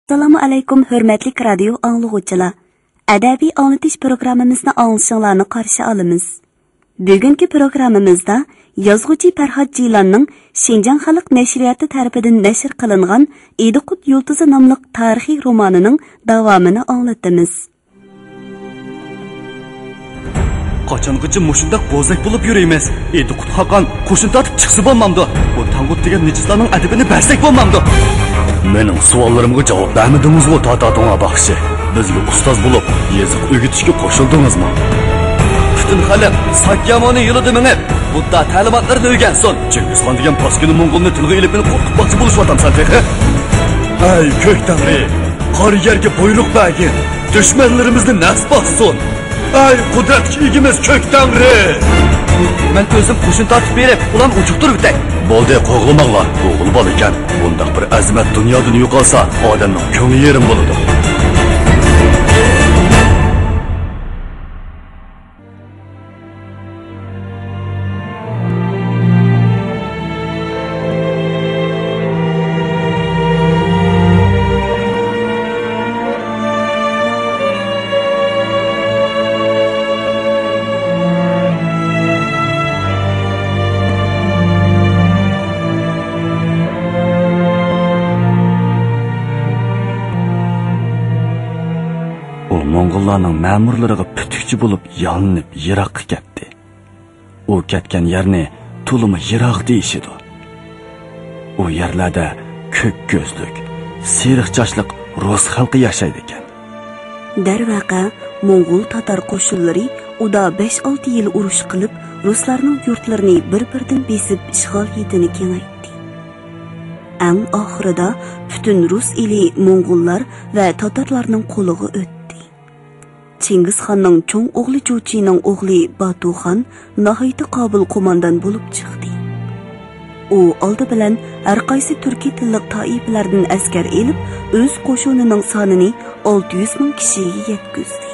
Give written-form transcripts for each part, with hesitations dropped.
Assalomu alaykum hurmatli radio anglag'uvchilar. Adabiy anglatish programmamizni anglashinglarni qarshi olamiz. Bugungi programmamizda yozuvchi Farhod Jilonning Xinjiang xalq nashriyati tarafidan nashr qilingan Ediqut yulduzi nomli tarixiy romanining davomini anglatamiz. Qachongacha mushundaq bo'zak bo'lib yuraymiz? Ediqut Xaqon qo'shin tortib chiqsa bo'lmamdi. Bu Tangut degan nijislarning adabini bersak bo'lmamdi. Mening savollarimga javob bermadingizmi, Tatatonga baxshi? Bizga ustoz bo'lib, yeziq o'rgatishga qo'shildingizmi? Butun xalq Sakyamoni yo'lida minib, Budda ta'limotlarini o'rgansin. Chingizxon degan paskini Mong'olni tilga ilib qo'rqitmoqchi bo'lishyapsan sen. Ay, ko'k tangri, qori yerga buyruq bergin. Dushmanlarimizni nasib olsin. Ay, qudratga egamiz ko'k tangri. Men o'zim qo'shin tortib berib, ularni uchiqtirib o'tay. Bo'ldi, qo'g'ilmanglar. O'g'il bola ekan. Bundaq bir azimat dunyodan yo'qolsa, odamning ko'ngli yerim bo'ladi. Mong'ollarning ma'murlariga putukchi bo'lib yolinib yiroqqa ketdi. U ketgan yerni to'limi yiroq deyishidi. U yerlarda ko'k ko'zlik, seriq chochliq rus xalqi yashaydi ekan. Darvaqa Mong'ol tatar qo'shinlari uda 5-6 yil urush qilib, ruslarning yurtlarini bir-birdan besib ishg'ol etini kengaytdi. Eng oxirida butun rus eli Mong'ollar va tatarlarning qo'liga o'tdi. Chingizxonning cho'ng o'g'li Jo'chining o'g'li Batuxon nihoyatda qobil qo'mondan bo'lib chiqdi. U oldi bilan har qaysi turkiy tilli toifalardan askar elib, o'z qo'shinining sonini 600 ming kishiga yetkazdi.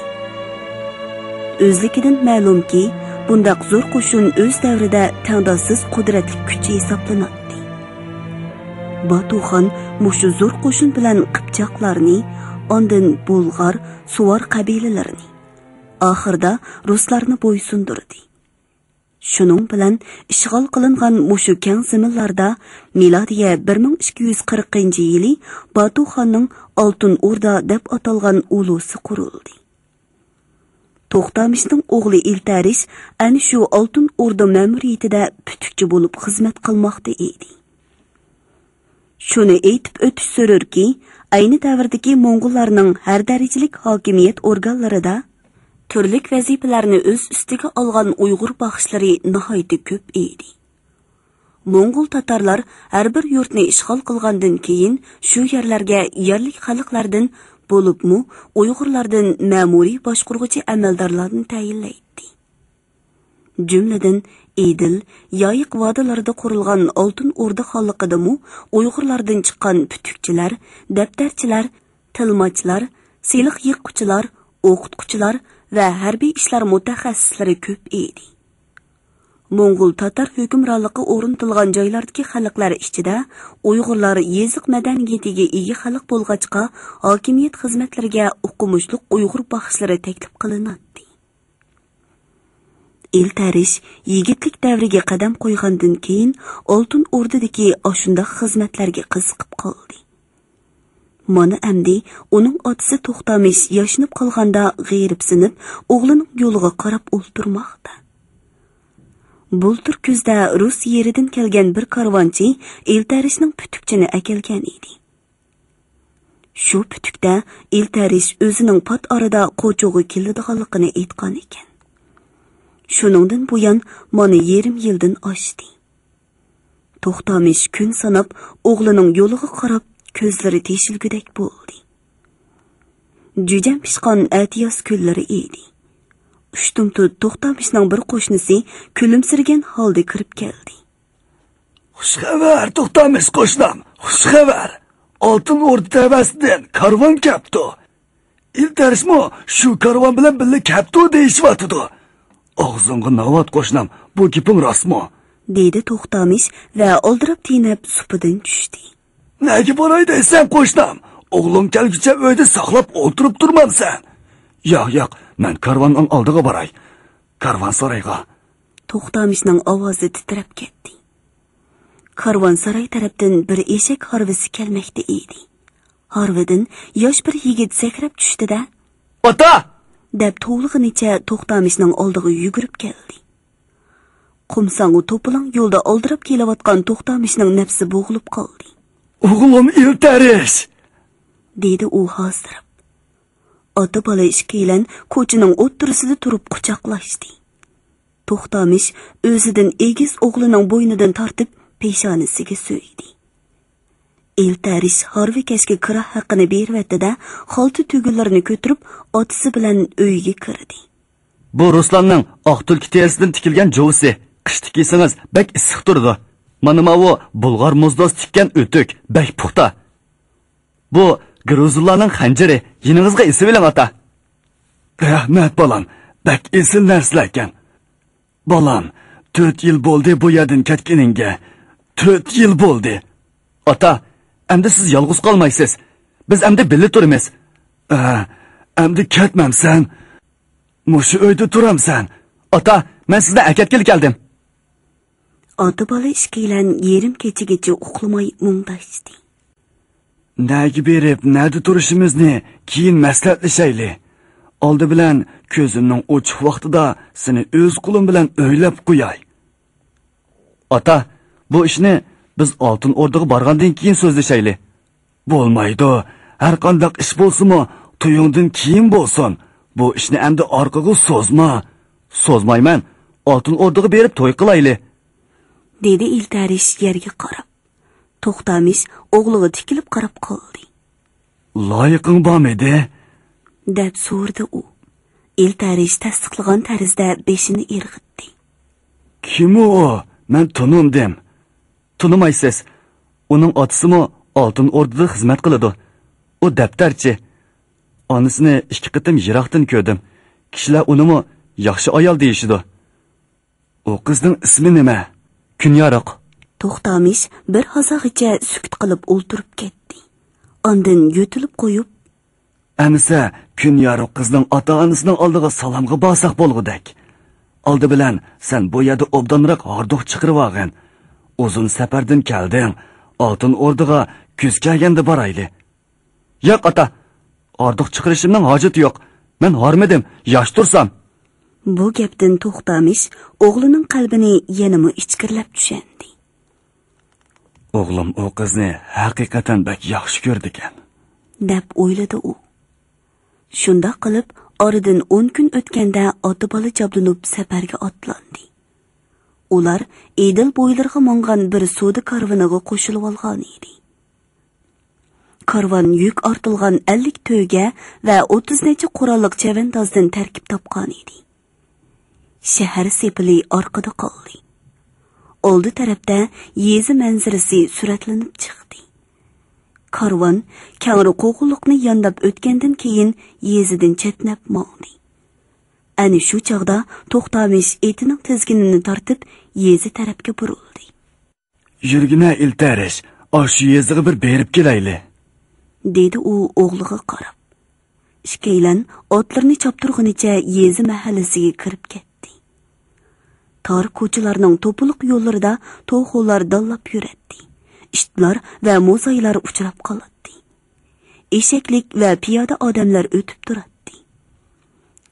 O'zligidan ma'lumki, bundaq zo'r qo'shin o'z davrida tangdossiz qudratli kuch hisoblanadi. Batuxon mushu zo'r qo'shin bilan qipchoqlarni, ondan Bulg'ar, Suvar qabilalarini, oxirda ruslarni bo'ysundirdi. Shuning bilan ishg'ol qilingan mushu keng zaminlarda milodiya 1240-yili Batuxonning Oltin O'rda deb atalgan ulusi qurildi. To'xtamishning o'g'li Iltarish ana shu Oltin O'rda ma'muriyatida putukchi bo'lib xizmat qilmoqda edi. Shuni aytib o'tish zarurki, ayni davrdagi Mong'ollarning har darajalik hokimiyat organlarida turli vazifalarni o'z ustiga olgan Uyg'ur baxshlari nihoyatda ko'p edi. Mong'ol tatarlar har bir yurtni ishg'ol qilgandan keyin shu yerlarga yerlik xalqlardan bo'libmi Uyg'urlardan ma'muriy boshqaruvchi amaldorlarni tayinlaydi. Jumladan Edil, Yoyiq vodilarida qurilgan Oltin O'rda xonliqidami Uyg'urlardan chiqqan putukchilar, daftarchilar, tilmochlar, seliq yiqquchilar, o'qituvchilar va harbiy ishlar mutaxassislari ko'p edi. Mong'ol tatar hukmronligi o'rnatilgan joylardagi xalqlar ichida Uyg'urlar yeziq madaniyatiga ega xalq bo'lg'achqa hokimiyat xizmatlariga o'qimishli Uyg'ur baxshlari taklif qilinadi. Iltarish yigitlik davriga qadam qo'ygandan keyin Oltin O'rdadagi oshundaq xizmatlarga qiziqib qoldi. Mana endi uning otasi To'xtamish yashnib qolganda g'eribsinib, o'g'lining yo'liga qarab o'ltirmoqda. Bultur kuzda Rus yeridan kelgan bir karvonchi Iltarishning putukchini akelgan edi. Shu putukda Iltarish o'zining pat orada qo'chug'i keladiganligini aytgan ekan. Shuningdan buyon mana yarim yildan oshdi. To'xtamish kun sanab o'g'lining yo'liga qarab ko'zlari teshilgudek bo'ldi. Jujam pishqon atiyos kunlari edi. Ushtumtut To'xtamishning bir qo'shnisi kulimsirgan holda kirib keldi. Xushxabar To'xtamish qo'shnim, xushxabar. Oltin O'rda tavasidan karvon kapti. Iltarishmo shu karvon bilan birga kapti deyishyapti. Og'zingga navat qo'shnim, bu gaping rostmi? dedi To'xtamish va oldirib tinib supidan tushdi. Nega boray deysan qo'shnim? o'g'lim kelguncha uyda saqlab o'tirib turmamsan. Yo'q, men karvonning oldiga boray. Karvonsaroyga. To'xtamishning ovozi titrab ketdi. Karvonsaroy tarafdan bir eshak harvisi kelmoqda edi. Harvidan yosh bir yigit sakrab tushdi-da, "Ota!" deb to'g'lig'icha To'xtamishning oldiga yugurib keldi. Qumsang to'polon yo'lda oldirib kelayotgan To'xtamishning nafsi bo'g'ilib qoldi. "O'g'lim iltarish!" dedi u hozirib. Ota bola ikkilan ko'chining o'ttirisida turib quchoqlashdi. To'xtamish o'zidan egiz o'g'lining bo'ynidan tortib peshonasiga so'ydi. Iltarish Harvikashga kira haqqini bervatdi-da, xolti tugullarini ko'tirib otasi bilan uyga kirdi. Bu Ruslanning oq tulki terisidan tikilgan jovisi. Qishda kiysangiz bek issiq turdi. Mana bu Bulg'or muzdoz tikkan o'tuk, bek puxta. Bu Gruzullarning xanjari, yiningizga esi bilan ota. Rahmat bolam, bek esil narsalar ekan. Bolam, 4 yil bo'ldi bu yerdan ketganingga. 4 yil bo'ldi. Ota, endi siz yolg'iz qolmaysiz. Biz endi birga turamiz. Endi ketmamsan. Mushu uyda turamsan. Ota, men sizdan akatgil keldim. Ota bola ikkilan yerim kechagacha uxlamay mungdashdi. Nagi berib, nerda turishimizni keyin maslahatlashaylik. Oldi bilan ko'zimning ochiq vaqtida seni o'z qo'lim bilan o'ylab qo'yay. Ota, bu ishni biz Oltin O'rdaga borgandan keyin so'zlashaylik. Bo'lmaydi. Har qanday ish bo'lsa-mu, to'yingdan keyin bo'lsin. Bu ishni endi orqaga so'zma. So'zmayman. Oltin O'rdaga berib to'y qilaylik, dedi Iltarish yerga qarab. To'xtamish o'g'liga tikilib qarab qoldi. Loyiqing bormidi? deb so'rdi u. Iltarish tasdiqlagan tarzda beshini irg'itdi. Kim u? Men tunundim. Tunimaysiz. Uning otasimi Oltin O'rdada xizmat qiladi. U daftarchi. Onasini 2 qitim yiroqdan ko'rdim. Kishilar unimi yaxshi ayol deyishdi. O qizning ismi nima? Kunyaroq. To'xtamish bir hazog'icha sukut qilib o'ltirib ketdi. Ondan yo'tilib qo'yib, "Anisa, Kunyaroq qizning ota-onasining oldiga salomga borsak bo'lgudak. Oldi bilan sen bu yerda obdanroq hordiq chiqirib olgan. Uzun safardan kelding. Oltin O'rdaga kuz kelganda borayli." "Yo'q ota, hordiq chiqirishimning hojati yo'q. Men hormadim, yosh tursam." Bu gapdan To'xtamish o'g'lining qalbini yanama ichkirlab tushendi. O'g'lim o qizni haqiqatan bak yaxshi ko'rdi ekan, deb o'yladi u. Shunda qilib, oradan 10 kun o'tganda ota bola jablanib safarga otlandi. Ular Edil bo'ylarga mongan bir savdo karvoniga qo'shilib olgan edi. Karvon yuk ortilgan 50 to'yga va 30 necha qurolliq chavandozdan tarkib topgan edi. Shahar sepili orqada qoldi. Oldi tarafda yezi manzarasi suratlanib chiqdi. Karvon kangri qo'g'uliqni yondab o'tgandan keyin yezidan chetnab mo'ndi. Ani shu chog'da To'xtamish etining tizginini tortib yezi tarafga burildi. "Yurgina Iltarish, shu yeziga bir berib kelayli", dedi u o'g'liga qarab. Ishkaylan otlarni choptirgunicha yezi mahallasiga kirib ketdi. Tor ko'chalarning to'piliq yo'llarida to'xolar dallab yuradi. Ishtlar va mo'zaylar uchrab qoladi. Eshaklik va piyoda odamlar o'tib turadi.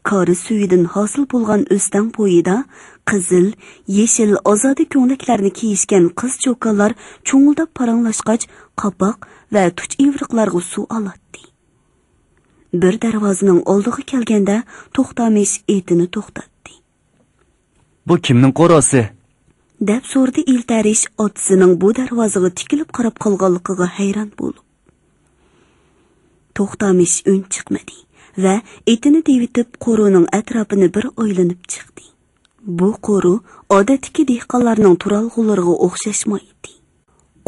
Qori suyidan hosil bo'lgan o'stan poyida qizil, yeshil ozodi ko'ylaklarni kiyishgan qiz cho'konlar cho'ng'ildab paranglashqach, qapoq va tuch ivriqlarga suv oladi. Bir darvozaning oldiga kelganda To'xtamish etini to'xtatdi. "Bu kimning qo'rosi?" deb so'rdi Iltarish otasining bu darvozaga tikilib qarab qolganligiga hayron bo'lib. To'xtamish un chiqmadi va etini devitib qo'runing atrofini bir o'ylanib chiqdi. Bu qo'ru odatdagi dehqonlarning turalg'ulariga o'xshashmaydi.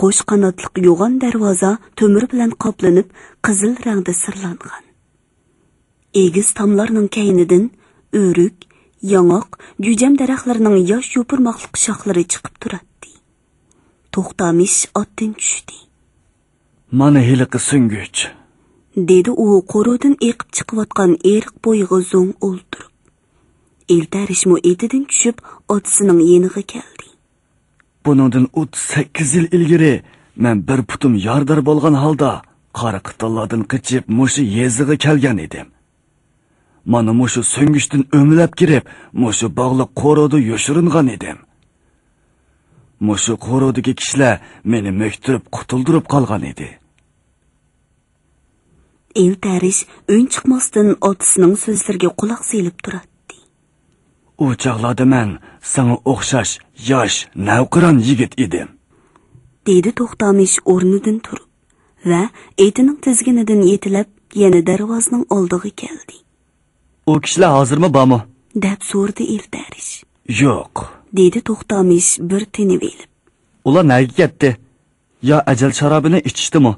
Qo'sh qanotli yo'g'on darvoza to'mir bilan qoplanib, qizil rangda sirlangan. Egiz tomlarning kaynidan o'rik, yong'oq, jujam daraxtlarining yosh yo'pirmoqliq shoxlari chiqib turadi. To'xtamish otdan tushdi. "Mana hiliqi sunguch", dedi u qo'rodan eqib chiqayotgan eriq bo'yiga zo'ng o'ltirib. Eltarishmo etidan tushib otasining yeniga keldi. Buningdan 38 yil ilgari men bir putum yordar bo'lgan holda qora qitallardan qichib mushu yeziga kelgan edim. Mana mushu so'ngishdan o'mlab kirib, mushu bog'liq qo'roda yoshiringan edim. Mushu qo'rodagi kishilar meni möktirib qutuldirib qolgan edi. Eltarish o'ng chiqmasdan otasining so'zlariga quloq selib turadi. U chaqlarda men sana o'xshash yosh, navqiron yigit edim. Dedi To'xtamish o'rnidan turib va etining tizginidan yetilab yana darvozaning oldiga keldi. U kishilar hozirmi bormi? deb so'radi Eltarish. Yo'q, dedi To'xtamish bir tinib elib. Ular nega ketdi? Yo ajal sharobini ichishdimi?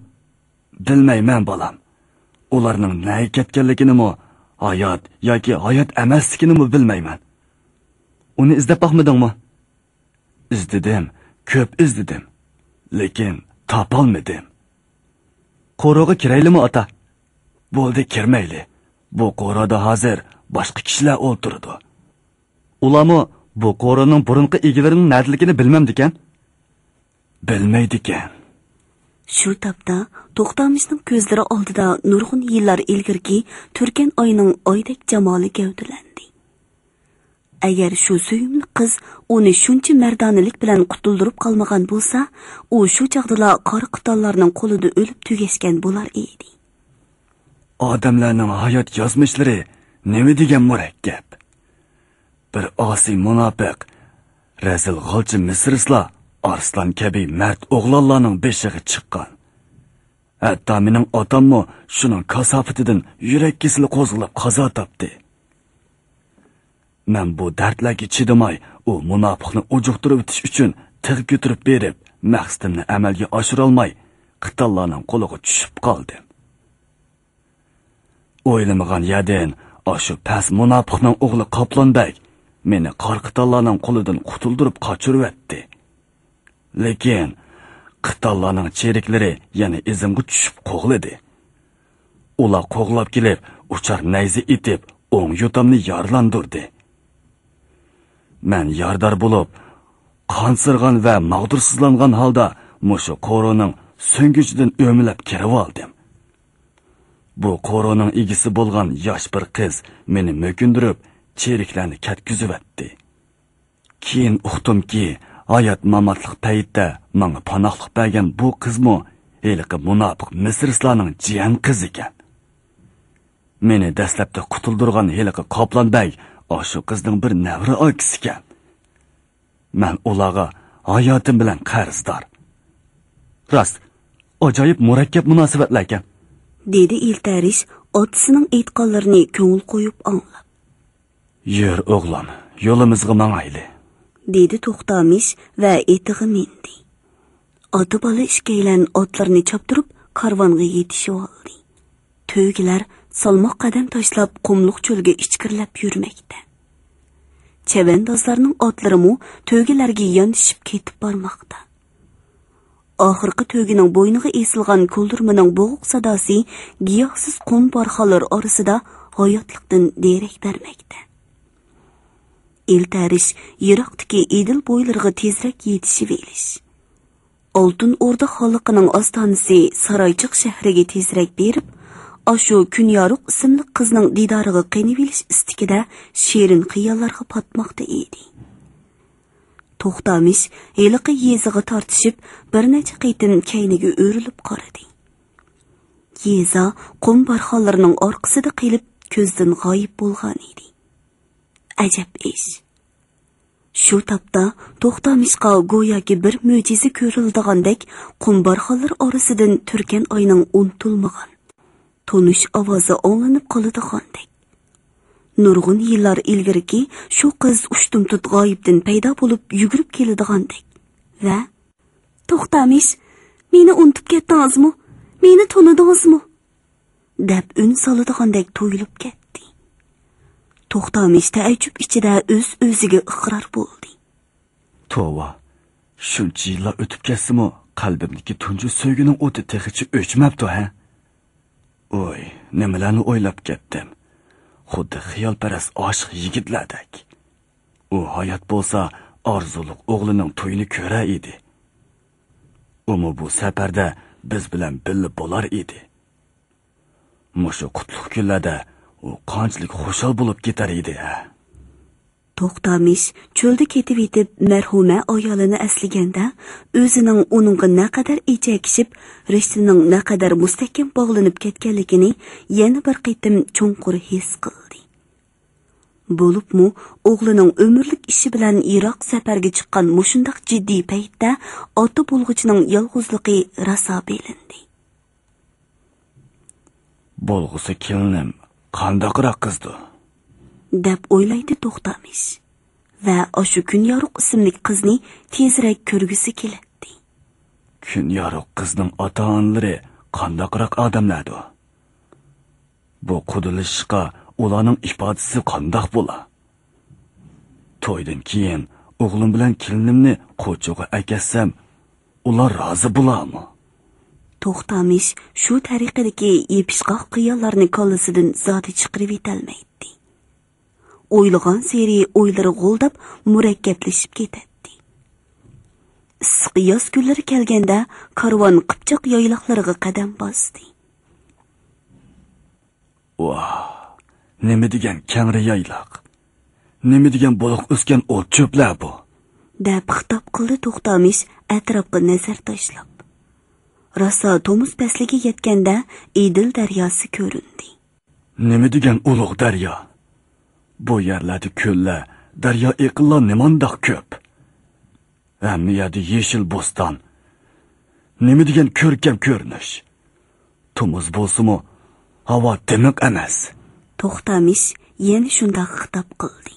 Bilmayman bolam. Ularning nega ketganligini hayot yoki hayot emasligini bilmayman. Uni izlab boqmadingmi? İzledim, ko'p izledim. Lekin topolmadim. Qo'roga kiraylimi ota? Bo'ldi, kirmayli. Bu qo'roda hozir boshqa kishilar o'ltirdi. Ularmi bu qo'roning burunqi egalarining nadaligini bilmamdikan? Bilmaydikan. Shu topda To'xtamishning ko'zlari oldida nurg'un yillar ilgirki Turkan oyining oydek jamoli gavdalandi. Agar shu suyimli qiz uni shuncha mardonalik bilan qutuldirib qolmagan bo'lsa, u shu chaqdala qora qitallarning qo'lida o'lib tugashgan bo'lar edi. Odamlarning hayot yozmishlari nima degan murakkab. Bir osiy munofiq, razil g'olchi misrislar arslan kabi mard o'g'lonlarning beshiga chiqqan. Hatto mening otammo shuning kasofatidan yurak kesili qo'zg'alib qazo topdi. Men bu dardlarga chidamay, u munofiqni ujuqtirib o'tish uchun tig' ko'tarib berib, maqsadimni amalga oshira olmay, qitallarning qo'liga tushib qoldim. O'ylamagan yerdan shu past munofiqning o'g'li Qoplonbek meni qarqitallarning qo'lidan qutuldirib qochiribdi. Lekin qitallarning cheriklari yana izimga tushib qo'g'ladi. Ular qo'g'lab kelib, uchar nayzi itib, o'ng yo'tamni yarlandirdi. Men yordar bo'lib, qansirgan va mag'dursizlangan holda mushu qo'roning so'ngichidan o'milab kirib oldim. Bu qo'roning egisi bo'lgan yosh bir qiz meni mo'kindirib, cheriklarni katkizibdi. Keyin uqdimki, hayot mamatliq paytda menga panohlik bergan bu qizmi heliqi munofiq misrislarning jiyan qizi ekan. Meni dastlabda qutuldirgan heliqi Qoplonbek shu qizning bir navri akisi ekan. Men ularga hayotim bilan qarzdor. Rost, ajoyib murakkab munosabatlar ekan. dedi Eltarish otasining aytganlarini ko'ngil qo'yib anglab. Yur o'g'lim, yo'limizga mangayli. dedi To'xtamish va etig'i mindi. Ota bola ishkaylan otlarni choptirib karvonga yetishib oldi. To'ygilar salmoq qadam tashlab qumliq cho'lga ichkirlab yurmoqda. Chavandozlarning otlari to'ygilarga yondishib ketib bormoqda. Oxirgi to'ygining bo'yniga esilgan kuldirmaning bo'g'iq sadosi giyohsiz qum barxalar orasida hayotlikdan derak bermoqda. Eltarish yiroqdagi idil bo'ylarga tezroq yetishib elish. Oltin O'rda xalqining ostonasi Saroychiq shahriga tezroq berib, ashu Kunyoruq ismli qizning didoriga qenib elish istikida shirin xiyollarga patmoqda edi. To'xtamish heliqi yeziga tortishib bir necha qaytim kayniga o'rilib qaradi. Yeza qum barxanlarining orqasida qilib ko'zdan g'oyib bo'lgan edi. Ajab ish. Shu topda To'xtamishqa go'yoki bir mo'jiza ko'rildigandek qum barxanlar orasidan Turkan oyining unutilmagan tonish ovozi o'nglanib qoladigandek. Nurg'un yillar ilgirki shu qiz ushtumtut g'oyibdan paydo bo'lib yugurib keladigandek va To'xtamish, meni unutib ketdingizmi? Meni tanidingizmi? deb un soladigandek to'yilib ketdi. To'xtamish taajjub ichida o'z-o'ziga iqror bo'ldi. Tova, shuncha yillar o'tib ketsa-mu, qalbimdagi tunji so'ygining o'ti texicha o'chmabdi, ha? Oy, nimalarni o'ylab ketdim. Xuddi xiyolparast oshiq yigitlardek. U hayot bo'lsa, orzuliq o'g'lining to'yini ko'ra edi. Umi bu safarda biz bilan birga bo'lar edi. Mushu qutlug' kunlarda u qanchalik xushal bo'lib ketar edi. To'xtamish cho'lda ketib yetib marhuma ayolini aslaganda o'zining uningga naqadar ichakishib, rishtining naqadar mustahkam bog'lanib ketganligini yana bir qitim cho'nqur his qildi. Bo'libmi, o'g'lining umrlik ishi bilan Iroq safarga chiqqan mushundaq jiddiy paytda ota bo'lg'ichining yolg'izligi raso belindi. Bo'lg'usi kelinim qandaqroq qizdi? deb o'ylaydi To'xtamish va o'sha Kunyorug' ismli qizni tezroq ko'rgisi keladi. Kunyorug' qizning ota-onalari qandaqroq odamlardi? Bu qudilishqa ularning ifodasi qandaq bo'la? To'ydan keyin o'g'lim bilan kelinimni qo'chig'iga akassam, ular rozi bo'larmi? To'xtamish shu tariqadagi yepishqoq qiyonlarni kollasidan zoti chiqarib etolmaydi. O'ylagan seri o'ylari g'o'ldab murakkablashib ketadi. Issiq yoz kunlari kelganda karvon qipchoq yoyloqlariga qadam bosdi. Vah, nima degan kangri yoyloq? Nima degan bo'liq o'sgan o't cho'plar bu? deb xitob qildi To'xtamish atrofga nazar tashlab. Rosa Tomuz pasliga yetganda Idil daryosi ko'rindi. Nima degan ulug' daryo? Bu yerlarda ko'llar, daryo eqinlar nimandoq ko'p. Hamniyada yeshil bo'ston. Nima degan ko'rkam ko'rinish. Tomuz bo'lsa-mu, havo tiniq emas. To'xtamish yana shunday xitob qildi.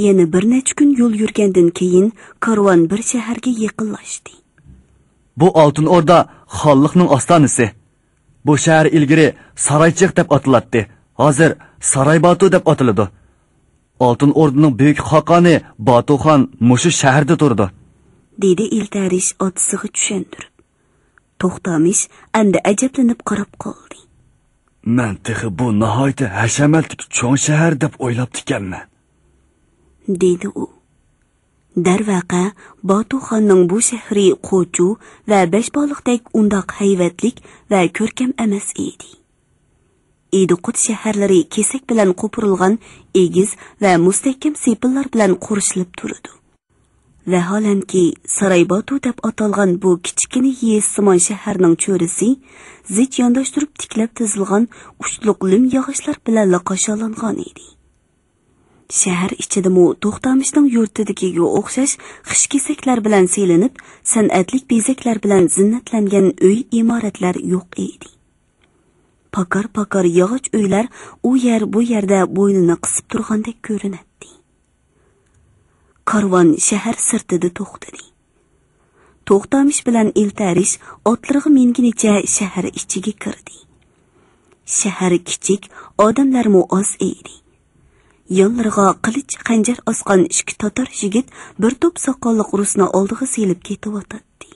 Yana bir necha kun yo'l yurgandan keyin karvon bir shaharga yaqinlashdi. Bu Oltin O'rda xonliqning ostonasi. Bu shahar ilgari Saraychiq deb atiladi. Hozir Saraybatu deb atiladi. Oltin O'rdaning buyuk xoqoni Batuxon mushu shaharda turdi, dedi Iltarish otisiga tushuntirib. To'xtamish endi ajablanib qarab qoldi. Men texi bu nihoyatda hashamatli cho'ng shahar deb o'ylab ekanman, dedi u. Darvaqa Batuxonning bu shahri qo'chu va Beshboliqdek undoq hayvatlik va ko'rkam emas edi. Ediqut shaharlari kesak bilan qo'pirilgan egiz va mustahkam sepillar bilan qurishilib turadi. Vaholanki Saraybatu deb atalgan bu kichkina yesimon shaharning cho'risi zich yondashtirib tiklab tizilgan uchtluq lim yog'ochlar bilan qosholangan edi. Shahar ichida To'xtamishning yurtidagiga o'xshash xishkesaklar bilan selinib, san'atlik bezaklar bilan zinnatlangan uy imoratlar yo'q edi. Pakar yog'och uylar u yer bu yerda bo'ynini qisib turgandek ko'rinadi. Karvon shahar sirtida to'xtadi. To'xtamish bilan Iltarish otlariga minginicha shahar ichiga kirdi. Shahar kichik, odamlarmi oz edi. Yonlariga qilich qanjar osgan ikki tatar yigit bir to'p soqolliq rusni oldiga selib ketayotdi.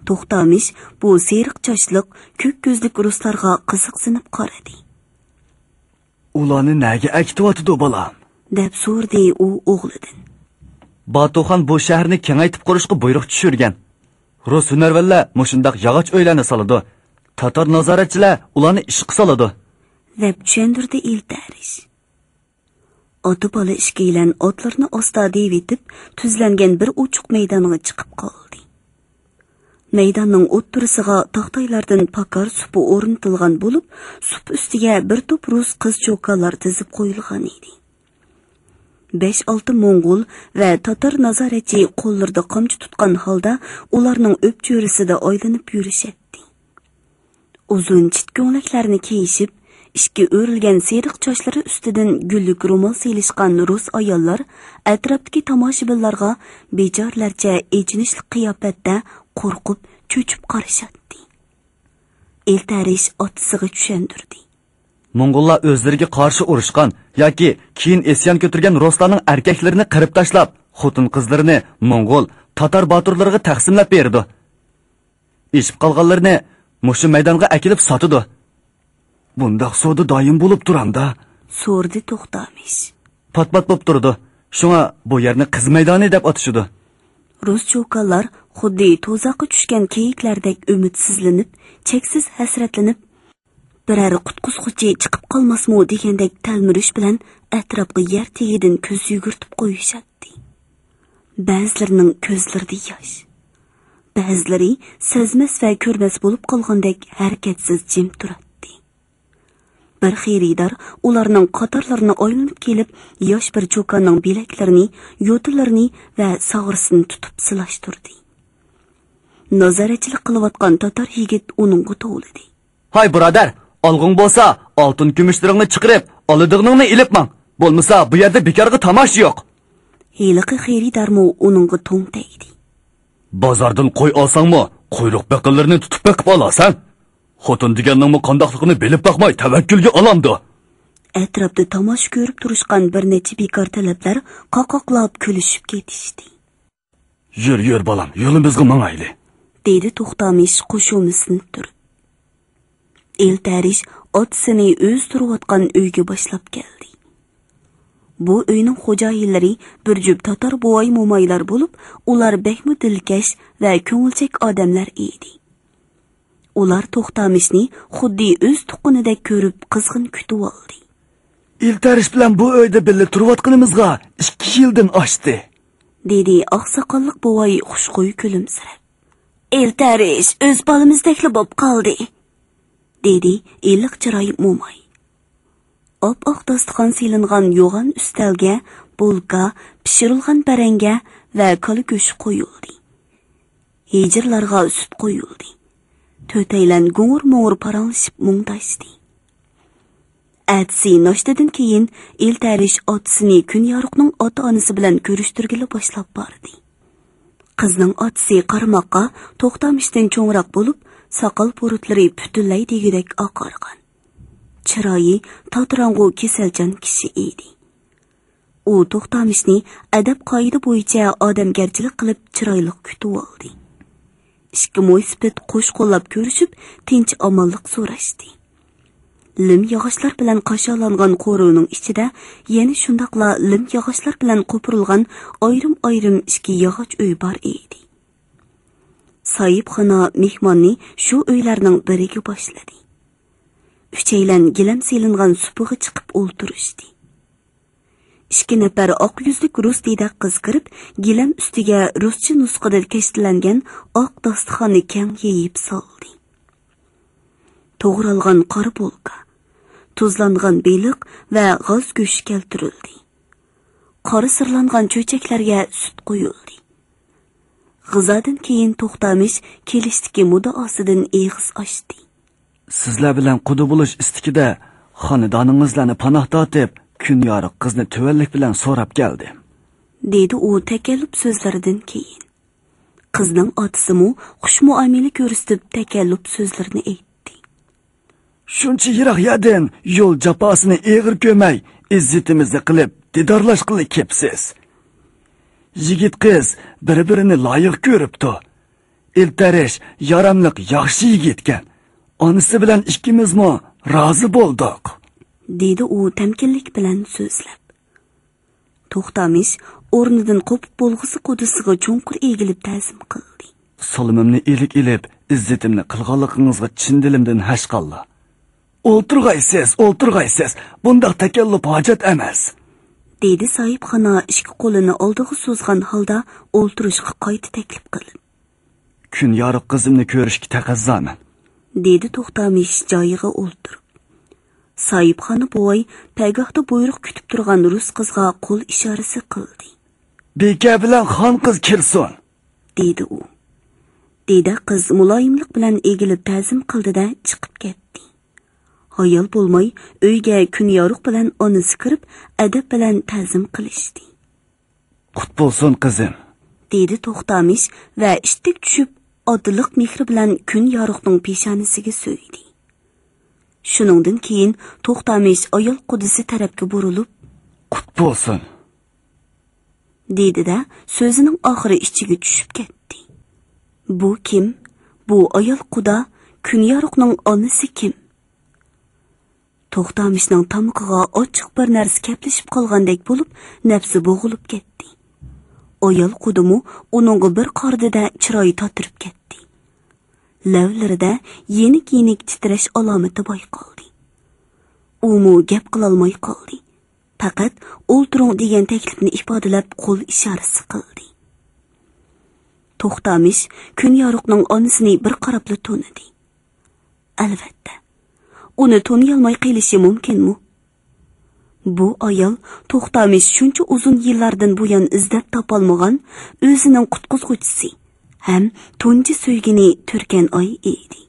To'xtamish bu seriq chochliq, ko'k ko'zlik ruslarga qiziqsinib qaradi. Ularni nega aytibotdi bolam? deb so'rdi u o'g'lidan. Batuxon bu shaharni kengaytib qurishga buyruq tushirgan. Rus hunarvanlar mushundaq yog'och uylarni soladi. Tatar nazoratchilar ularni ishga soladi, deb tushuntirdi Iltarish. Oti bola ishkaylan otlarni osta devitib, tuzlangan bir ochiq maydonga chiqib qoldi. Maydonning o'ttirisiga taxtaylardan pakar supi o'rnatilgan bo'lib, sup ustiga bir to'p rus qiz-cho'kalar tizib qo'yilgan edi. 5-6 Mong'ol va tatar nazoratchi qo'llarida qamchi tutgan holda ularning o'pcho'risida oylanib yurishadi. Uzun chitko'nglaklarni kiyishib, ishga o'rilgan seriq chochlari ustidan gullik ro'mol selishgan rus ayollar atrofdagi tomoshabinlarga bechorlarcha echinishli qiyofatda qo'rqib, cho'chib qarashadi. Iltarish otisiga tushuntirdi. Mong'ollar o'zlariga qarshi urushgan yoki keyin isyon ko'targan ruslarning erkaklarini qirib tashlab, xotin-qizlarini Mong'ol, tatar boturlariga taqsimlab berdi. Ishib qolganlarni mushu maydonga akilib sotdi. Bundaq soda doim bo'lib turamda. So'rdi To'xtamish. Pat-pat bo'lib turdi. Shunga bu yerni qiz maydoni deb atishdi. Rus cho'kanlar xuddi to'zaqqa tushgan kiyiklardek umidsizlanib, cheksiz hasratlanib, biror qutqizg'uchi chiqib qolmasmi degandek talmirish bilan atrofga yer tegidan ko'z yugurtib qo'yishadi. Ba'zilarining ko'zlarida yosh, ba'zilari sezmas va ko'rmas bo'lib qolgandek harakatsiz jim turadi. Bir xaridor ularning qatorlarini aylanib kelib, yosh bir cho'kanning bilaklarini, yo'tillarini va sag'risini tutib silashtirdi. Nazoratchilik qilayotgan tatar yigit uningga to'ldi. Hay birodar, olg'ing bo'lsa, oltin kumushlaringni chiqarib, olidig'ingni ilib mang. Bo'lmasa, bu yerda bekorga tamash yo'q. Heliqi xaridormi uningga to'ng tegdi. Bozordan qo'y olsangmi, quyruq baqinlarni tutib baqib olasan. Xotin deganning qandoqligini bilib baqmay tavakkülga olamdi. Atrofda tomosha ko'rib turishgan bir necha bekor talablar qoqoqlab kulishib ketishdi. Yur bolam, yo'limizga mangayli. Dedi To'xtamish qo'shuvmisini turib. Eltarish otsini o'z turayotgan uyga boshlab keldi. Bu uyning xo'jayinlari bir jup tatar bo'y mo'maylar bo'lib, ular bekmi dilkash va ko'ngilchak odamlar edi. Ular To'xtamishni xuddi o'z tuqqunidek ko'rib qizg'in kutib oldi. Eltarish bilan bu uyda birga turayotganimizga 2 yildan oshdi, dedi oqsoqolliq bo'y xushqo'y kulimsirab. Eltarish o'z bolamizdekli bo'lib qoldi, dedi iliq chiroy mo'may. Op-oq dasturxon silingan yo'g'on ustalga bulka, pishirilgan baranga va ko'li go'sht qo'yildi. Hijirlarga sut qo'yildi. To'taylan g'ung'ur-mo'ng'ur paranglashib mungdashdi. Atsi noshtadan keyin Eltarish otisini kun yorug'ning ota-onasi bilan ko'rishtirgili boshlab bordi. Qizning otisi qarmoqqa To'xtamishdan cho'ngroq bo'lib, soqol po'rutlari butunlay degidek oqargan. Chiroyi to'trangu kesalchan kishi edi. U To'xtamishni adab qoida bo'yicha odamgarchilik qilib chiroyli kutib oldi. Ikki mo'ysipit qo'sh-qo'llab ko'rishib, tinch omonlik so'rashdi. Lim yog'ochlar bilan qasholangan qo'rining ichida yana shundaqla lim yog'ochlar bilan qo'pirilgan ayrim-ayrim ikki yog'och uy bor edi. Sohibxona mehmonni shu uylarning biriga boshladi. Uchaylan gilam selingan supig'i chiqib o'ltirishdi. 2 nafar oq yuzlik rus deyda qiz kirib, gilam ustiga ruscha nusxada kashtilangan oq dasturxonni keng yeyib soldi. To'g'ralgan qora bulka, tuzlangan beliq va g'oz go'shti keltirildi. Qora sirlangan cho'chaklarga sut qo'yildi. G'izodan keyin To'xtamish kelishdiki muddaosidan eg'iz ochdi. Sizlar bilan qudu bo'lish istikida xonadoningizlarni panoh tortib, kun yorug' qizni tuvallik bilan so'rab keldim, dedi u takallub so'zlaridan keyin. Qizning otisi-mu xush muomala ko'rsatib takallub so'zlarini aytdi. Shuncha yiroq yerdan yo'l jafosini eg'ir ko'may, izzatimizni qilib didorlashqili kepsiz. Yigit qiz bir-birini loyiq ko'ribdi. Eltarish yaramliq yaxshi yigitgan. Onasi bilan ikkimizmi rozi bo'ldik, dedi u tamkinlik bilan so'zlab. To'xtamish o'rnidan qo'pib bo'lg'isi qudisiga cho'nqur egilib ta'zim qildi. Solimimni ilik ilib, izzatimni qilganligingizga chin dilimdan hashqalla. O'ltirg'aysiz, bundaq takallub hojat emas, dedi sohibxona ikki qo'lini oldiga so'zgan holda o'ltirishga qayta taklif qilib. Kun yorug' qizimni ko'rishga taqazzoman, dedi To'xtamish joyiga o'ltirib. Sohibxona bo'y paygohda buyruq kutib turgan rus qizga qo'l ishorasi qildi. Beka bilan xon qiz kirsin, dedi u. Dedi qiz muloyimlik bilan egilib ta'zim qildi-da chiqib ketdi. Hayol bo'lmay uyga kun yorug' bilan onasi kirib, adab bilan ta'zim qilishdi. Qut bo'lsin qizim, dedi To'xtamish va ishtik tushib oddilik mehri bilan kun yorug'ning peshonasiga so'ydi. Shuningdan keyin To'xtamish ayol qudisi tarafga burilib, qut bo'lsin, dedi-da so'zining oxiri ichiga tushib ketdi. Bu kim? Bu ayol quda, kun yorug'ning onasi kim? To'xtamishning tomiqiga ochiq bir narsa kaplashib qolgandek bo'lib, nafsi bo'g'ilib ketdi. Ayol qudumu uningga bir qordida chiroyi totirib ketdi. Lavlarida yenik-yenik titrash alomati bayqaldi. U gap qila olmay qoldi. Faqat o'ltiring degan taklifni ifodalab qo'l ishorasi qildi. To'xtamish kun yorug'ning onasini bir qarabla to'nidi. Albatta, uni to'niy olmay qilishi mumkinmi? Bu ayol To'xtamish shuncha uzun yillardan buyon izlab topolmagan o'zining qutqizuvchisi ham tunji so'ygini Turkan oy edi.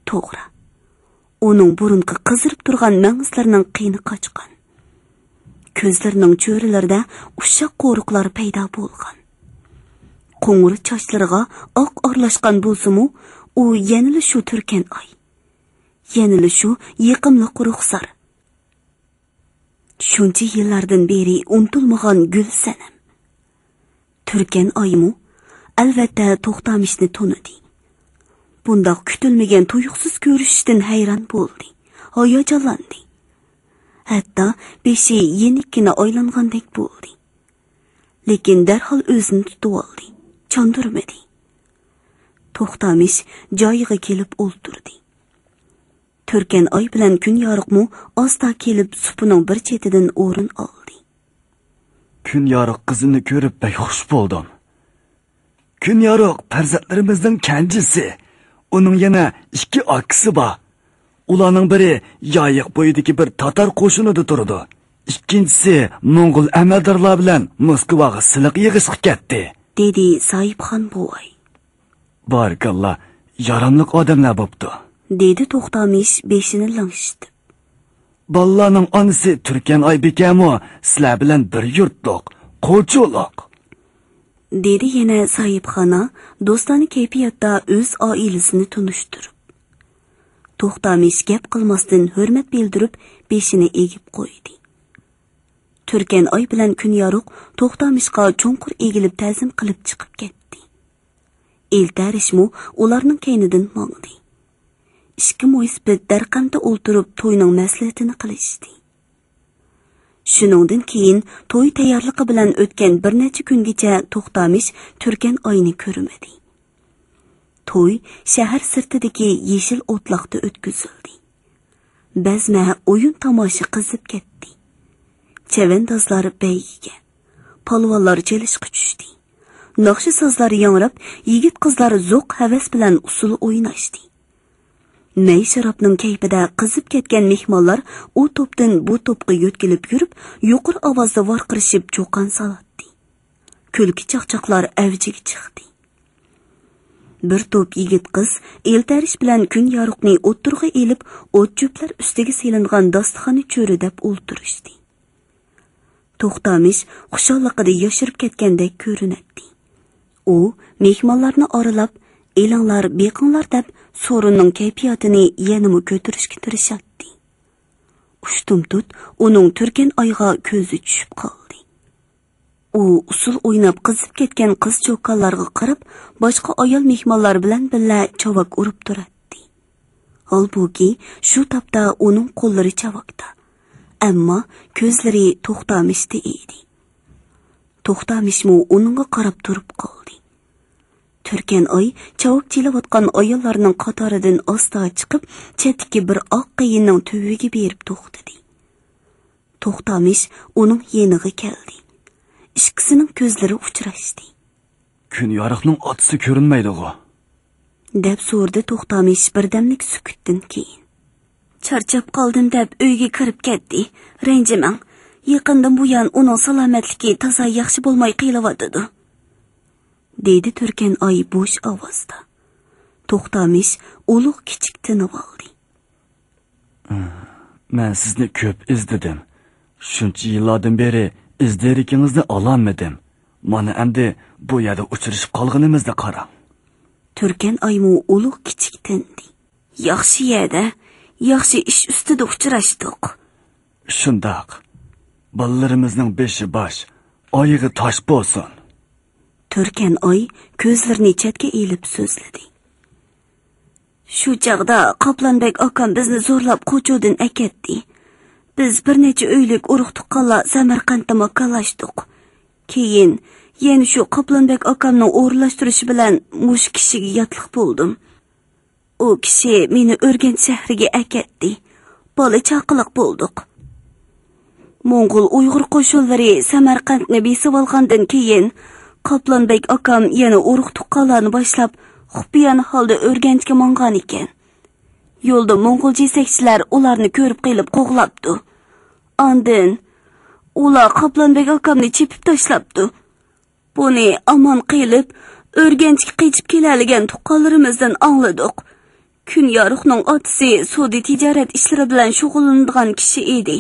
To'g'ri, uning burunqi qizirib turgan mang'izlarining qiyni qochgan. Ko'zlarining cho'rilarida ushoq qo'riqlar paydo bo'lgan. Qo'ng'ir sochlariga oq orlashgan bo'lsa-mu, u yanili shu Turkan oy. Yanili shu yiqimli quruqsar. Shuncha yillardan beri unutilmagan gul sanam. Turkan oymu albatta To'xtamishni to'nidi. Bundoq kutilmagan tuyuqsiz ko'rishishdan hayron bo'ldi, hayajonlandi. Hatto beshi yenikkina oylangandek bo'ldi. Lekin darhol o'zini tutib oldi, chondirmadi. To'xtamish joyiga kelib o'ltirdi. Turkan oy bilan kun yorug'mu asta kelib supining bir chetidan o'rin oldi. Kun yorug' qizini ko'rib bek xush bo'ldim. Kun yorug' farzandlarimizning kanjisi. Uning yana 2 akisi bor. Ularning biri yoyiq bo'yidagi bir tatar qo'shinida turdi. Ikkinchisi Mo'ng'ul amaldorlar bilan Moskvaga siliq yig'ishga ketdi, dedi Soyibxon bo'y. Barakalloh, yaramliq odamlar bo'pti, dedi To'xtamish beshini lang'ishdi. Bolalarning onasi Turkan Oybekami sizlar bilan bir yurtliq, qo'chiliq, dedi yana Soyibxona do'stona kayfiyatda o'z oilasini tunishtirib. To'xtamish gap qilmasdan hurmat bildirib beshini egib qo'ydi. Turkan oy bilan kun yorug' To'xtamishga cho'nqur egilib ta'zim qilib chiqib ketdi. Eltarishmu ularning kaynidan mongdi. Ishki mo'ysbit darqamda o'ltirib to'yning maslahatini qilishdi. Shuningdan keyin to'y tayyorligi bilan o'tgan bir necha kungacha To'xtamish Turkan oyni ko'rmadi. To'y shahar sirtidagi yeshil o'tloqda o'tkazildi. Bazma o'yin tomosha qizib ketdi. Chavandozlar baygiga, polvonlar chelishga tushdi. Naqshi sozlar yangrab, yigit qizlar zo'q havas bilan usul o'ynashdi. May sharobning kayfida qizib ketgan mehmonlar u to'pdan bu to'pga yo'tkilib yurib, yuqori ovozda vorqirishib cho'qan solatdi. Kulki chaqchaqlar avjiga chiqdi. Bir to'p yigit qiz eltarish bilan kun yorug'ni o'ttirg'a elib, o't-cho'plar ustiga selingan dasturxonni cho'ridab o'ltirishdi. To'xtamish xushalliqida yashirib ketgandek ko'rinadi. U mehmonlarni oralab, elinglar, beqinglar deb so'rinning kayfiyatini yanama ko'tarishga tirishadi. Ushtumtut uning Turkan oyga ko'zi tushib qoldi. U usul o'ynab qizib ketgan qiz cho'qqanlarga qarab, boshqa ayol mehmonlar bilan birga chavak urib turadi. Holbuki shu topda uning qo'llari chavakda, ammo ko'zlari To'xtamishda edi. To'xtamishmi uningga qarab turib qoldi. Turkan oy chavak chelayotgan ayollarning qatoridan asta chiqib, chetki bir oq qiyinning tuviga berib to'xtadi. To'xtamish uning yeniga keldi. Ishqisining ko'zlari uchrashdi. Kun yorug'ning otisi ko'rinmaydi-ku, deb so'rdi To'xtamish birdamlik sukutdan keyin. Charchab qoldim deb uyga kirib ketdi. Ranjimang. Yaqindan buyon uning salomatligi toza yaxshi bo'lmay qilyapti, dedi Turkan oy bo'sh ovozda. To'xtamish ulug' kichik tinib oldi. Men sizni ko'p izladim. Shuncha yillardan beri izlarikingizni ololmadim. Mana endi bu yerda uchrashib qolganimizda qarang. Turkan oymu ulug' kichik tindi. Yaxshi yerda, yaxshi ish ustida uchrashdik. Shundoq. Ballalarimizning beshi bosh, oyig'i tosh bo'lsin. Turkan oy ko'zlarini chetga elib so'zladi. Shu chaqda Qoplanbek akam bizni zo'rlab Qo'cho'dan aketdi. Biz bir necha uylik urug' tuqqanlar Samarqandda makkallashdik. Keyin yana shu Qoplanbek akamning o'rlashtirishi bilan mush kishiga yotliq bo'ldim. U kishi meni Urganch shahriga aketdi. Bola chaqiliq bo'ldik. Mo'ng'ul Uyg'ur qo'shinlari Samarqandni besib olgandan keyin Qoplanbek akam yana urug' tuqqanlarni boshlab xufiyan holda Urganchga mongan ekan. Yo'lda Mo'ng'ul jesakchilar ularni ko'rib qilib qo'g'labdi. Ondan ular Qoplanbek akamni chepib tashlabdi. Buni amon qilib Urganchga qaytib keladigan tuqqanlarimizdan angladik. Kun yorug'ning otasi sudi tijorat ishlari bilan shug'ullanadigan kishi edi.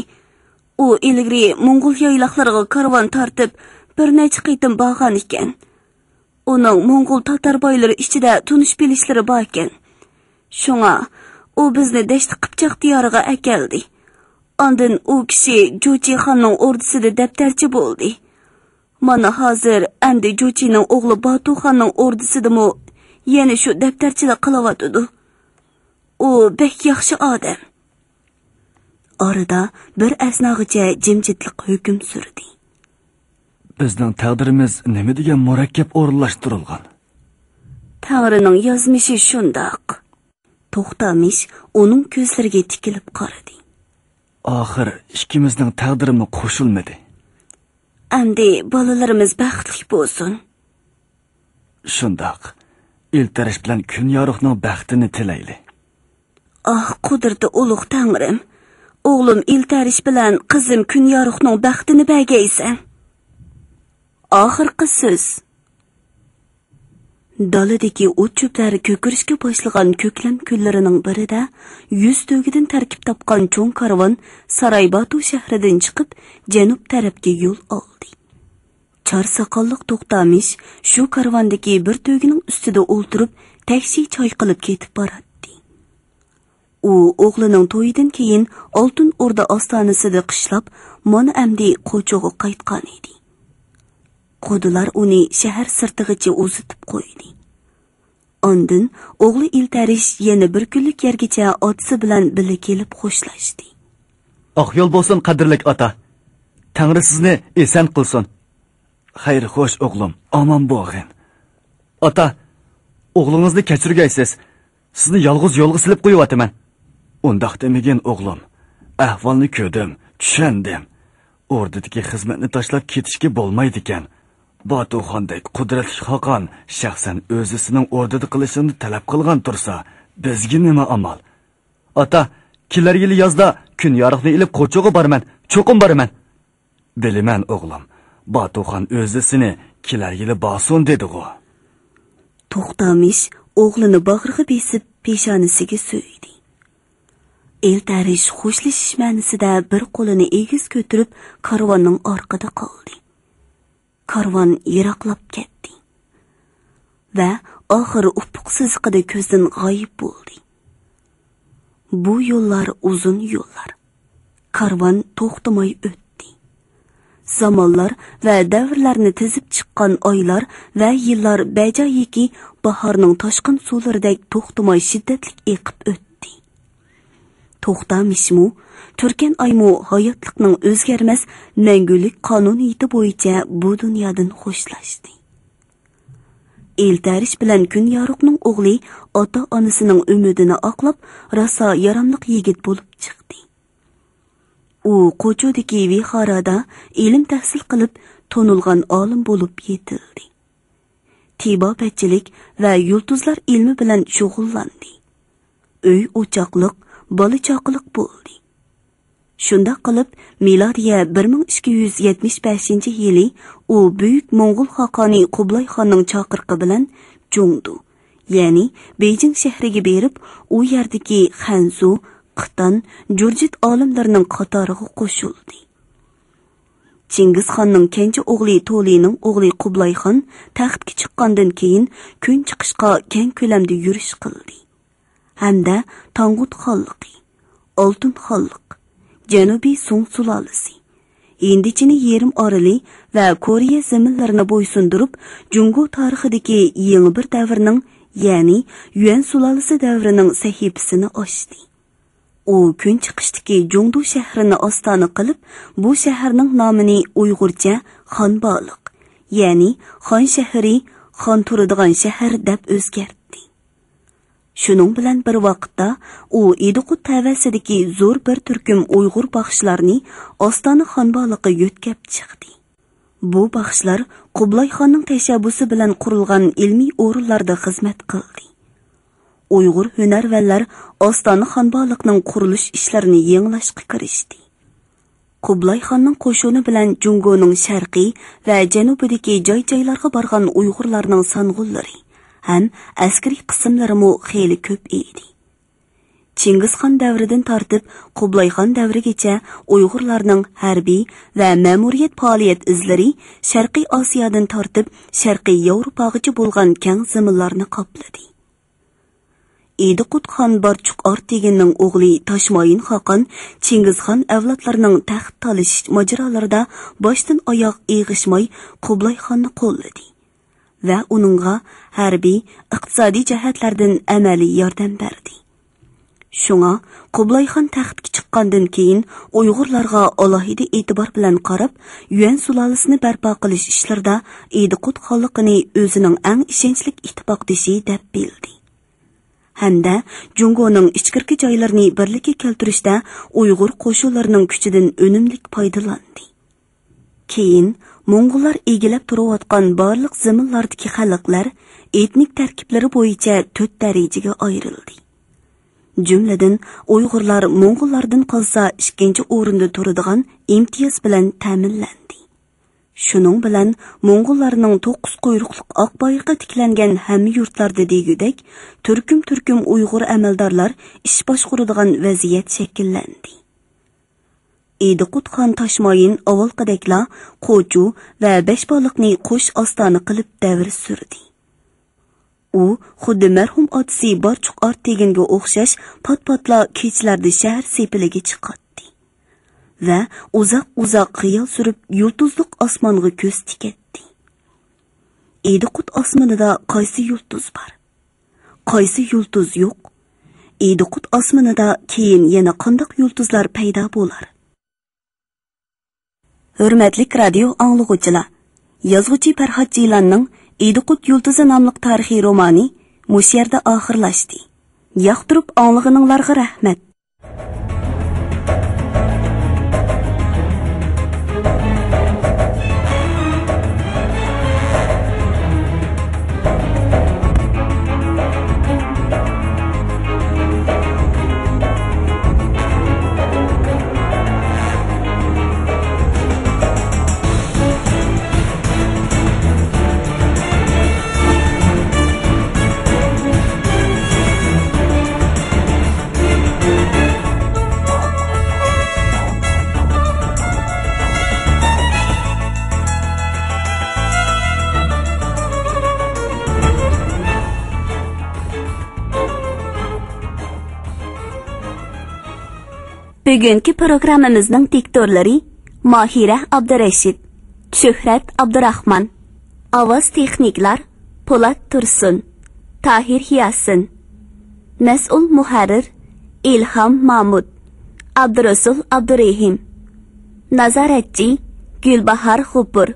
U ilgari Mo'ng'ul yayloqlariga karvon tortib bir necha qitim borgan ekan. Uning Mo'ng'ul tatar boylari ichida tunish bilishlari bor ekan. Shunga u bizni Dashti Qipchoq diyoriga akeldi. Ondan u kishi Jo'chi xonning ordisida daftarchi bo'ldi. Mana hozir endi Jo'chining o'g'li Batu xonning ordisidami yana shu daftarchilik qilyotdi. U bek yaxshi odam. Orada bir asnog'icha jimjitlik hukm surdi. Bizning taqdirimiz nima degan murakkab o'rinlashtirilgan? Tangrining yozmishi shundoq. To'xtamish uning ko'zlariga tikilib qaradi. Oxir ikkimizning taqdirimiz qo'shilmadi. Endi bolalarimiz baxtli bo'lsin. Shundoq. Iltirish bilan kun yorug'ning baxtini tilayli. Ah, qudrati ulug' Tangrim. O'g'lim Iltarish bilan qizim kun yorug'ning baxtini bagaysan. Oxirgi so'z. Daladagi o't cho'plari ko'kirishga boshlagan ko'klam kunlarining birida 100 to'gidan tarkib topgan cho'ng karvon Saraybatu shahridan chiqib janub tarafga yo'l oldi. Charsoqolliq To'xtamish shu karvondagi bir to'gining ustida o'ltirib taksi choy qilib ketib boradi. U o'g'lining to'yidan keyin Oltin O'rda ostonasida qishlab, mana amdi Qo'cho'ga qaytgan edi. Qo'dilar uni shahar sirtig'icha uzitib qo'ydi. Ondan o'g'li Iltarish yana bir kunlik yergacha otasi bilan birga kelib xo'shlashdi. Oq yo'l bo'lsin qadrlik ota. Tangri sizni esan qilsin. Xayr, xo'sh o'g'lim, omon bo'g'in. Ota, o'g'lingizni kechirgaysiz. Sizni yolg'iz yo'lga silib qo'yibataman. Undaq demagin o'g'lim. Ahvolni ko'rdim, tushundim. O'rdadagi xizmatni tashlab ketishga bo'lmaydi ekan. Batuxondek qudratli xoqon shaxsan o'zisining o'rdada qilishini talab qilgan tursa, bizga nima amal? Ota, kelar yili yozda kun yorug'ni ilib Qo'cho'ga boraman, cho'qim boraman. Bilaman o'g'lim. Batuxon o'zisini kelar yili bosun dedi-ku. To'xtamish o'g'lini bag'riga besib peshonasiga so'ydi. Iltarish xo'shlashish ma'nosida bir qo'lini egiz ko'tarib karvonning orqada qoldi. Karvon yiroqlab ketdi va oxiri ufq siziqida ko'zdan g'oyib bo'ldi. Bu yo'llar uzun yo'llar. Karvon to'xtamay o'tdi. Zamonlar va davrlarni tizib chiqqan oylar va yillar bajoyiki bahorning toshqin suvlaridek to'xtamay shiddatli eqib o'tdi. To'xtamishmu, Turkan aymu hayotlikning o'zgarmas mangulik qonuniyati bo'yicha bu dunyodan xo'shlashdi. Iltarish bilan kun yorug'ning o'g'li ota-onasining umidini oqlab, raso yaramliq yigit bo'lib chiqdi. U Qo'chodagi vihorada ilm tahsil qilib, to'nilgan olim bo'lib yetildi. Tibobatchilik va yulduzlar ilmi bilan shug'ullandi. Uy o'choqliq, bola chaqiliq bo'ldi. Shunda qilib milodiya 1275-yili u buyuk Mo'ng'ul xoqoni Qublay xonning chaqirqi bilan Jungdu, ya'ni Beijing shahriga berib, u yerdagi Xanzu, Qitan, Jurjit olimlarining qatoriga qo'shildi. Chingiz xonning kenja o'g'li Tolining o'g'li Qublay xon taxtga chiqqandan keyin kun chiqishga keng ko'lamda yurish qildi. Hamda Tangut xonligi, Oltin xonlik, Janubiy Song sulolasi, Hindichini yerim orali va Koreya zaminlarini bo'ysundirib, Jungo tarixidagi yangi bir davrning ya'ni Yuan sulolasi davrining sahifasini ochdi. U kun chiqishdagi Jungdu shahrini ostona qilib, bu shaharning nomini Uyg'urcha Xonboliq, ya'ni Xon shahri, xon turadigan shahar deb o'zgartdi. Shuning bilan bir vaqtda u Idiqut tavasidagi zo'r bir turkum Uyg'ur baxshilarni ostona Xonboliqqa yo'tkab chiqdi. Bu baxshlar Qublay xonning tashabbusi bilan qurilgan ilmiy o'rinlarda xizmat qildi. Uyg'ur hunarvanlar ostona Xonboliqning qurilish ishlarini yengilashga kirishdi. Qublay xonning qo'shini bilan Jungoning sharqiy va janubidagi joy-joylarga borgan Uyg'urlarning sang'ullari ham askariy qismlari mo xeyli ko'p edi. Chingizxon davridan tortib Qublayxon davrigacha Uyg'urlarning harbiy va ma'muriyat faoliyat izlari Sharqiy Osiyodan tortib Sharqiy Yevropagacha bo'lgan keng zaminlarni qopladi. Idiqut xon Barchuq Orteginning o'g'li Toshmoyin Xoqon Chingizxon avlodlarining taxt talish mojarolarida boshdan oyoq eg'ishmay Qublayxonni qo'lladi va uningga harbiy, iqtisodiy jihatlardan amaliy yordam berdi. Shunga Qublayxon taxtga chiqqandan keyin Uyg'urlarga alohida e'tibor bilan qarab, Yuan sulolasini barpo qilish ishlarida Idiqut xonligini o'zining eng ishonchli ittifoqdoshi deb bildi. Hamda Jungoning ichki joylarini birlikka keltirishda Uyg'ur qo'shinlarining kuchidan unumli foydalandi. Keyin Mo'ng'ullar egilib turayotgan barliq zaminlardagi xalqlar etnik tarkiblari bo'yicha 4 darajaga ayrildi. Jumladan Uyg'urlar Mo'ng'ullardan qolsa 2-chi o'rinda turadigan imtiyoz bilan ta'minlandi. Shuning bilan Mo'ng'ullarning 9 quyruqliq oq bayrog'i tiklangan hamma yurtlarda degudek turkum Uyg'ur amaldorlar ish boshqaradigan vaziyat shakllandi. Idiqut xon Toshmoyin avvalqidekla Qo'chu va Beshboliqni qo'sh ostona qilib davr surdi. U xuddi marhum otasi Barchuq Orteginga o'xshash pat-patla kechlarda shahar sepiliga chiqatdi va uzoq xiyol surib yulduzliq osmonga ko'z tikatdi. Idiqut osmonida qaysi yulduz bor? Qaysi yulduz yo'q? Idiqut osmonida keyin yana qanday yulduzlar paydo bo'lar? Hurmatli radio anglag'uvchilar, yozuvchi Farhod Jiylanning Idiqut yulduzi nomli tarixiy romani mush yerda oxirlashdi. Yoqtirib anglag'ininglarga rahmat. Bugungi programmamizning diktorlari Mahira Abdurashid, Shuhrat Abdurahmon, ovoz texniklar Po'lat Tursun, Tahir Hiyasin, mas'ul muharrir Ilhom Mahmud, Abdurasul Abdurahim, nazoratchi Gulbahor Xubur.